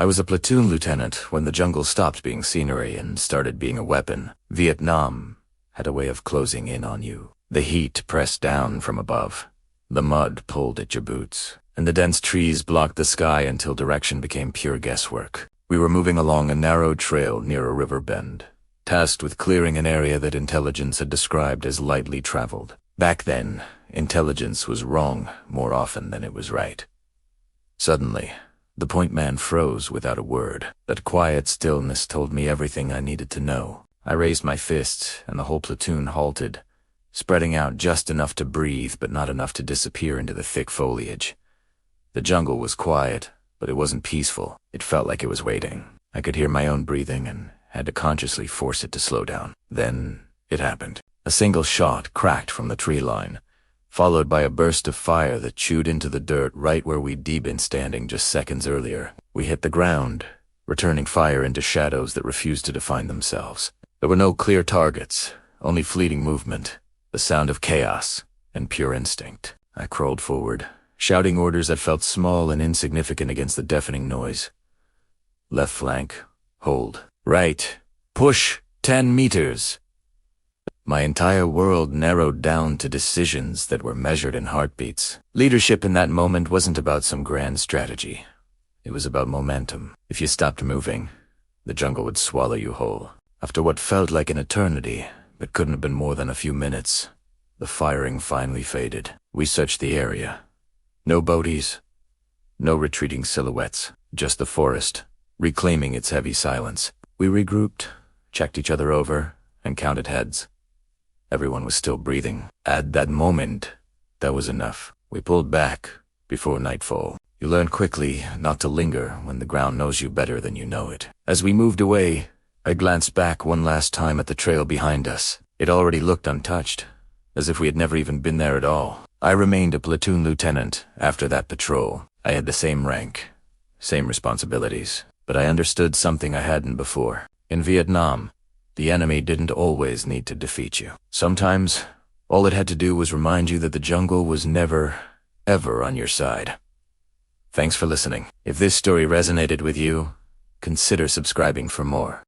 I was a platoon lieutenant when the jungle stopped being scenery and started being a weapon. Vietnam had a way of closing in on you. The heat pressed down from above. The mud pulled at your boots, and the dense trees blocked the sky until direction became pure guesswork. We were moving along a narrow trail near a river bend, tasked with clearing an area that intelligence had described as lightly traveled. Back then, intelligence was wrong more often than it was right. Suddenly, the point man froze without a word. That quiet stillness told me everything I needed to know. I raised my fist, and the whole platoon halted, spreading out just enough to breathe but not enough to disappear into the thick foliage. The jungle was quiet, but it wasn't peaceful. It felt like it was waiting. I could hear my own breathing and had to consciously force it to slow down. Then it happened. A single shot cracked from the tree line, followed by a burst of fire that chewed into the dirt right where we'd been standing just seconds earlier. We hit the ground, returning fire into shadows that refused to define themselves. There were no clear targets, only fleeting movement, the sound of chaos, and pure instinct. I crawled forward, shouting orders that felt small and insignificant against the deafening noise. Left flank, hold. Right, push, 10 meters. My entire world narrowed down to decisions that were measured in heartbeats. Leadership in that moment wasn't about some grand strategy. It was about momentum. If you stopped moving, the jungle would swallow you whole. After what felt like an eternity, but couldn't have been more than a few minutes, the firing finally faded. We searched the area. No boaties, no retreating silhouettes, just the forest, reclaiming its heavy silence. We regrouped, checked each other over, and counted heads. Everyone was still breathing. At that moment, that was enough. We pulled back before nightfall. You learn quickly not to linger when the ground knows you better than you know it. As we moved away, I glanced back one last time at the trail behind us. It already looked untouched, as if we had never even been there at all. I remained a platoon lieutenant after that patrol. I had the same rank, same responsibilities, but I understood something I hadn't before. In Vietnam, the enemy didn't always need to defeat you. Sometimes, all it had to do was remind you that the jungle was never, ever on your side. Thanks for listening. If this story resonated with you, consider subscribing for more.